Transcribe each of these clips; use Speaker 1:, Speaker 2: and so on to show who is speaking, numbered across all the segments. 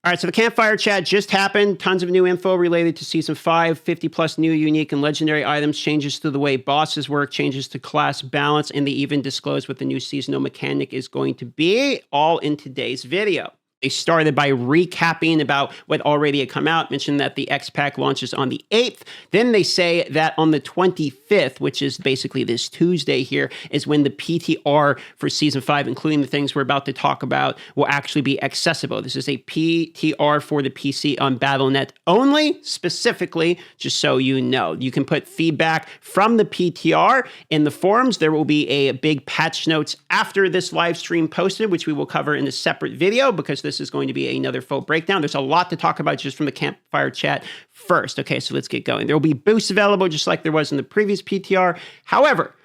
Speaker 1: All right, so the Campfire Chat just happened. Tons of new info related to Season 5, 50-plus new unique and legendary items, changes to the way bosses work, changes to class balance, and they even disclose what the new seasonal mechanic is going to be, all in today's video. They started by recapping about what already had come out, mentioned that the X-Pack launches on the 8th. Then they say that on the 25th, which is basically this Tuesday here, is when the PTR for Season 5, including the things we're about to talk about, will actually be accessible. This is a PTR for the PC on Battle.net only, specifically, just so you know. You can put feedback from the PTR in the forums. There will be a big patch notes after this live stream posted, which we will cover in a separate video, because this is going to be another full breakdown. There's a lot to talk about just from the Campfire Chat first. Okay, so let's get going. There will be boosts available just like there was in the previous PTR. However,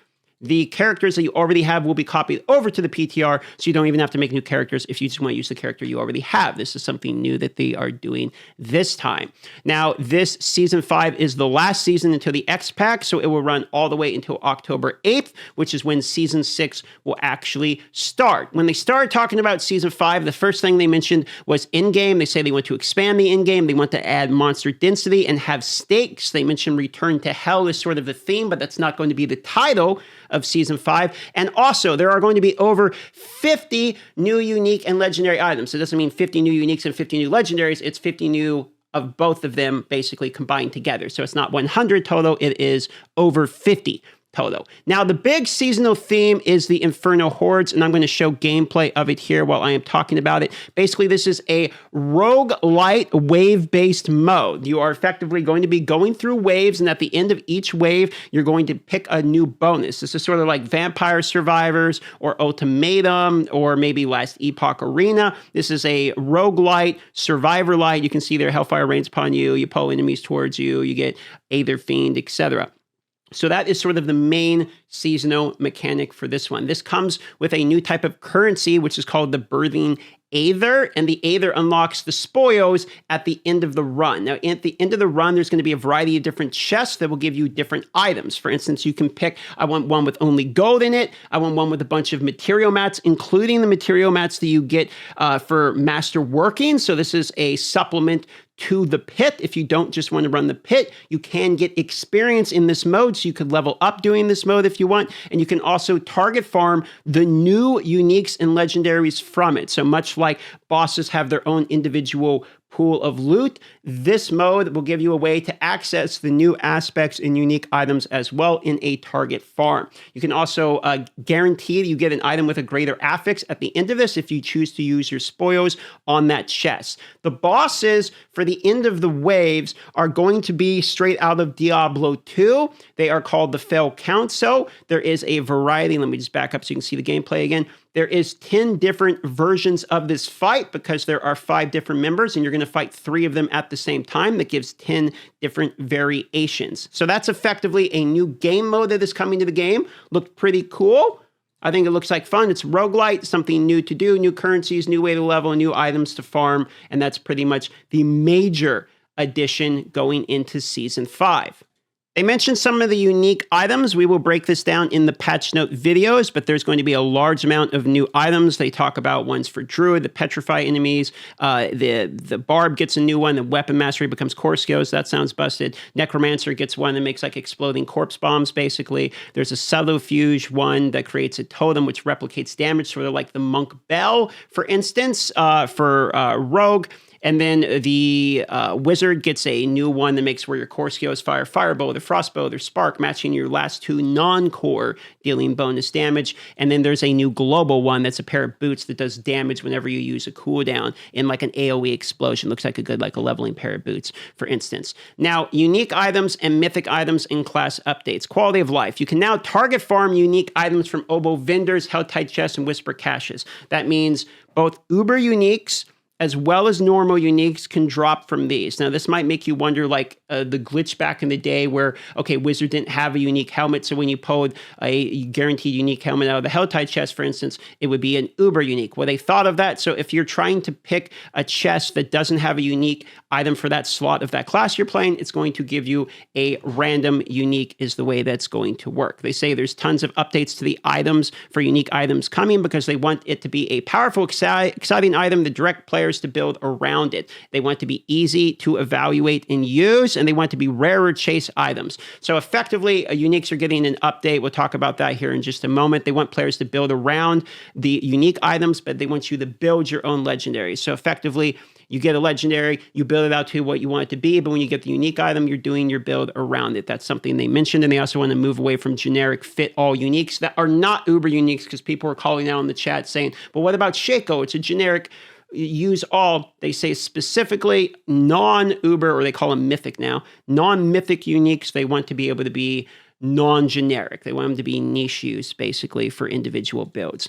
Speaker 1: the characters that you already have will be copied over to the PTR, so you don't even have to make new characters if you just want to use the character you already have. This is something new that they are doing this time. Now, this Season 5 is the last season until the X-Pack, so it will run all the way until October 8th, which is when Season 6 will actually start. When they started talking about Season 5, the first thing they mentioned was in-game. They say they want to expand the in-game. They want to add monster density and have stakes. They mentioned Return to Hell is sort of the theme, but that's not going to be the title of Season 5. And also, there are going to be over 50 new unique and legendary items. It doesn't mean 50 new uniques and 50 new legendaries. It's 50 new of both of them basically combined together. So it's not 100 total. It is over 50 total. Now, the big seasonal theme is the Inferno Hordes, and I'm going to show gameplay of it here while I am talking about it. Basically, this is a roguelite wave-based mode. You are effectively going to be going through waves, and at the end of each wave, you're going to pick a new bonus. This is sort of like Vampire Survivors or Ultimatum or maybe Last Epoch Arena. This is a roguelite, survivor light. You can see there, Hellfire rains upon you, you pull enemies towards you, you get Aether Fiend, etc. So that is sort of the main seasonal mechanic for this one. This comes with a new type of currency, which is called the Birthing Aether, and the Aether unlocks the spoils at the end of the run. Now, at the end of the run, there's going to be a variety of different chests that will give you different items. For instance, you can pick, I want one with only gold in it. I want one with a bunch of material mats, including the material mats that you get for master working. So this is a supplement to the pit. If you don't just want to run the pit, you can get experience in this mode, so you could level up doing this mode if you want, and you can also target farm the new uniques and legendaries from it. So much like bosses have their own individual pool of loot, this mode will give you a way to access the new aspects and unique items as well in a target farm. You can also guarantee that you get an item with a greater affix at the end of this if you choose to use your spoils on that chest. The bosses for the end of the waves are going to be straight out of Diablo 2. They are called the Fell Council. There is a variety. Let me just back up so you can see the gameplay again. There is 10 different versions of this fight because there are 5 different members, and you're going to fight 3 of them at the same time. That gives 10 different variations. So that's effectively a new game mode that is coming to the game. Looked pretty cool. I think it looks like fun. It's roguelite, something new to do, new currencies, new way to level, new items to farm, and that's pretty much the major addition going into Season 5. They mentioned some of the unique items. We will break this down in the patch note videos, but there's going to be a large amount of new items. They talk about ones for Druid, the Petrify enemies. The Barb gets a new one. The Weapon Mastery becomes Corskios. That sounds busted. Necromancer gets one that makes like exploding corpse bombs, basically. There's a Subterfuge one that creates a totem which replicates damage, sort of like the Monk Bell, for instance, for Rogue. And then the Wizard gets a new one that makes where your Corskios fire Firebolt or Frostbolt or Spark, matching your last 2 non-core, dealing bonus damage. And then there's a new global one that's a pair of boots that does damage whenever you use a cooldown in like an AoE explosion. Looks like a good like a leveling pair of boots, for instance. Now, unique items and mythic items in class updates. Quality of life. You can now target farm unique items from Oboe vendors, Helltide chests, and Whisper caches. That means both Uber uniques as well as normal uniques can drop from these. Now, this might make you wonder, like the glitch back in the day where, okay, Wizard didn't have a unique helmet, so when you pulled a guaranteed unique helmet out of the Helltide chest, for instance, it would be an Uber unique. Well, they thought of that, so if you're trying to pick a chest that doesn't have a unique item for that slot of that class you're playing, it's going to give you a random unique is the way that's going to work. They say there's tons of updates to the items for unique items coming because they want it to be a powerful, exciting item that direct players players to build around it. They want to be easy to evaluate and use, and they want to be rarer chase items. So effectively, uniques are getting an update. We'll talk about that here in just a moment. They want players to build around the unique items, but they want you to build your own legendaries. So effectively, you get a legendary, you build it out to what you want it to be, but when you get the unique item, you're doing your build around it. That's something they mentioned, and they also want to move away from generic fit-all uniques that are not uber uniques, because people are calling out in the chat saying, but what about Shaco? It's a generic use all. They say specifically non-uber, or they call them mythic now, non-mythic uniques. They want to be able to be non-generic. They want them to be niche use, basically, for individual builds.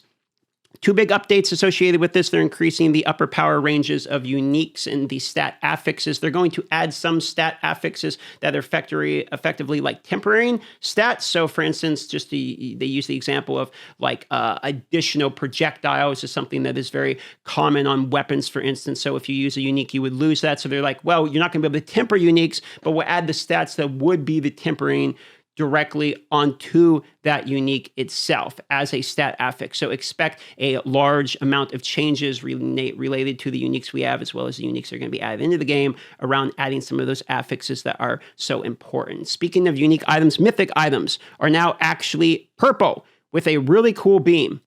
Speaker 1: Two big updates associated with this. They're increasing the upper power ranges of uniques and the stat affixes. They're going to add some stat affixes that are effectively like tempering stats. So for instance, they use the example of like additional projectiles is something that is very common on weapons, for instance. So if you use a unique, you would lose that. So they're like, well, you're not going to be able to temper uniques, but we'll add the stats that would be the tempering directly onto that unique itself as a stat affix. So expect a large amount of changes related to the uniques we have, as well as the uniques that are going to be added into the game around adding some of those affixes that are so important. Speaking of unique items, mythic items are now actually purple with a really cool beam.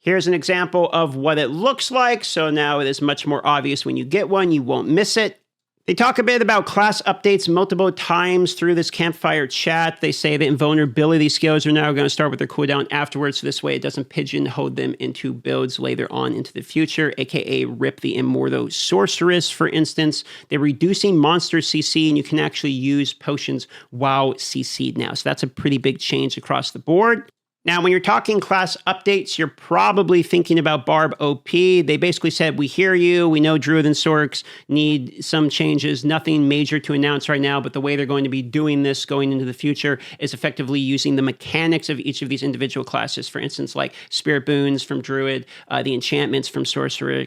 Speaker 1: Here's an example of what it looks like. So now it is much more obvious when you get one, you won't miss it. They talk a bit about class updates multiple times through this Campfire Chat. They say that invulnerability skills are now going to start with their cooldown afterwards, so this way it doesn't pigeonhole them into builds later on into the future, aka rip the Immortal Sorceress, for instance. They're reducing monster CC, and you can actually use potions while CC'd now. So that's a pretty big change across the board. Now, when you're talking class updates, you're probably thinking about Barb OP. They basically said, we hear you. We know Druid and Sorks need some changes. Nothing major to announce right now, but the way they're going to be doing this going into the future is effectively using the mechanics of each of these individual classes. For instance, like Spirit Boons from Druid, the enchantments from Sorcerer.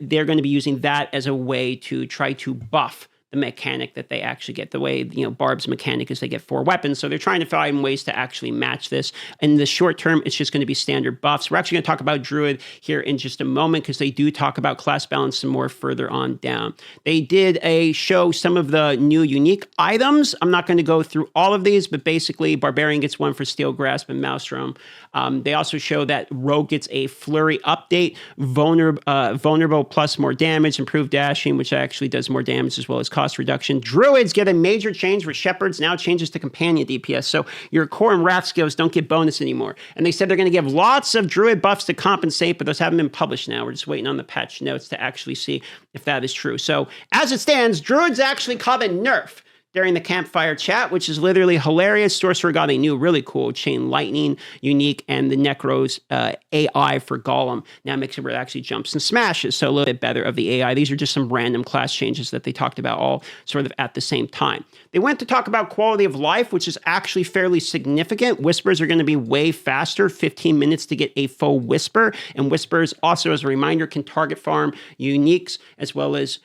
Speaker 1: They're going to be using that as a way to try to buff the mechanic that they actually get. The way, Barb's mechanic is they get 4 weapons. So they're trying to find ways to actually match this. In the short term, it's just going to be standard buffs. We're actually going to talk about Druid here in just a moment, because they do talk about class balance some more further on down. They did show some of the new unique items. I'm not going to go through all of these, but basically Barbarian gets one for Steel Grasp and Maelstrom. They also show that Rogue gets a Flurry update, vulnerable plus more damage, improved dashing, which actually does more damage, as well as cost reduction. Druids get a major change where Shepherds now changes to companion DPS. So your core and wrath skills don't get bonus anymore. And they said they're going to give lots of Druid buffs to compensate, but those haven't been published now. We're just waiting on the patch notes to actually see if that is true. So as it stands, Druids actually caught a nerf during the Campfire Chat, which is literally hilarious. Sorcerer got a new really cool Chain Lightning unique, and the Necros AI for Golem now makes it where it actually jumps and smashes, so a little bit better of the AI. These are just some random class changes that they talked about all sort of at the same time. They went to talk about quality of life, which is actually fairly significant. Whispers are going to be way faster, 15 minutes to get a full Whisper, and Whispers also, as a reminder, can target farm uniques as well as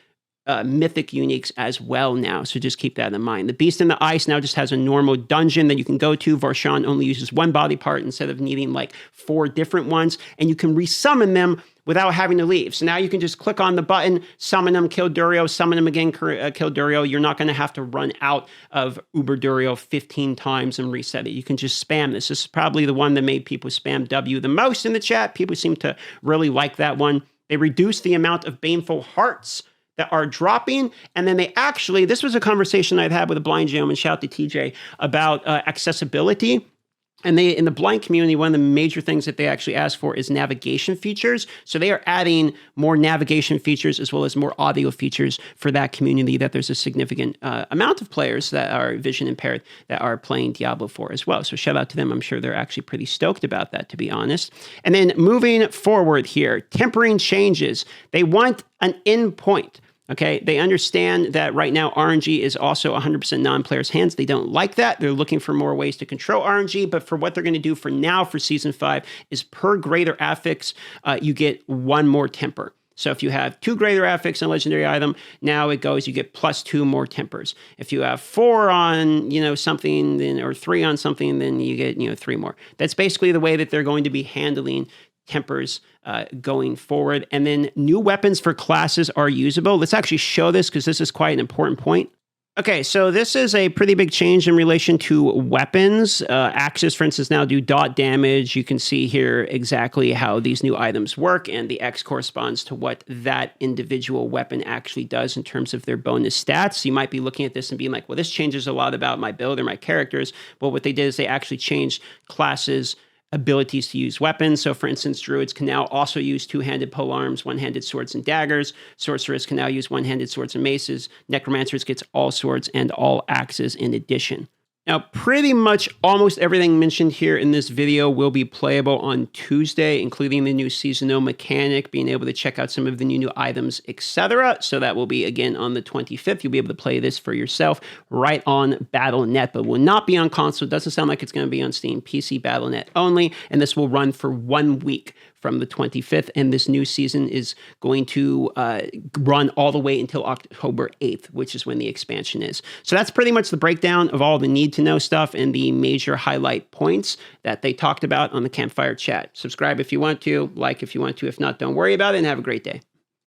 Speaker 1: mythic uniques as well now, so just keep that in mind. The Beast in the Ice now just has a normal dungeon that you can go to. Varshan only uses one body part instead of needing like 4 different ones, and you can resummon them without having to leave. So now you can just click on the button, summon them, kill Durio, summon them again, kill Durio. You're not going to have to run out of Uber Durio 15 times and reset it. You can just spam this. This is probably the one that made people spam W the most in the chat. People seem to really like that one. They reduced the amount of Baneful Hearts that are dropping. And then they actually, this was a conversation I'd had with a blind gentleman, shout out to TJ, about accessibility. And they, in the blind community, one of the major things that they actually ask for is navigation features. So they are adding more navigation features as well as more audio features for that community that there's a significant amount of players that are vision impaired that are playing Diablo 4 as well. So shout out to them. I'm sure they're actually pretty stoked about that, to be honest. And then moving forward here, tempering changes. They want an endpoint. Okay, they understand that right now RNG is also 100% non-players' hands. They don't like that. They're looking for more ways to control RNG, but for what they're going to do for now for Season 5 is per greater affix, you get 1 more temper. So if you have 2 greater affix on a legendary item, now it goes, you get plus 2 more tempers. If you have 4 on, something, then, or 3 on something, then you get, 3 more. That's basically the way that they're going to be handling tempers going forward. And then new weapons for classes are usable. Let's actually show this because this is quite an important point. Okay, so this is a pretty big change in relation to weapons. Axes, for instance, now do dot damage. You can see here exactly how these new items work, and the X corresponds to what that individual weapon actually does in terms of their bonus stats. You might be looking at this and being like, well, this changes a lot about my build or my characters. Well, what they did is they actually changed classes' abilities to use weapons. So for instance, druids can now also use two-handed polearms, one-handed swords and daggers. Sorcerers can now use one-handed swords and maces. Necromancers gets all swords and all axes in addition. Now, pretty much almost everything mentioned here in this video will be playable on Tuesday, including the new seasonal mechanic, being able to check out some of the new items, etc. So that will be, again, on the 25th. You'll be able to play this for yourself right on Battle.net, but will not be on console. It doesn't sound like it's going to be on Steam, PC, Battle.net only, and this will run for 1 week from the 25th, and this new season is going to run all the way until October 8th, which is when the expansion is. So that's pretty much the breakdown of all the need-to-know stuff and the major highlight points that they talked about on the Campfire Chat. Subscribe if you want to, like if you want to. If not, don't worry about it, and have a great day.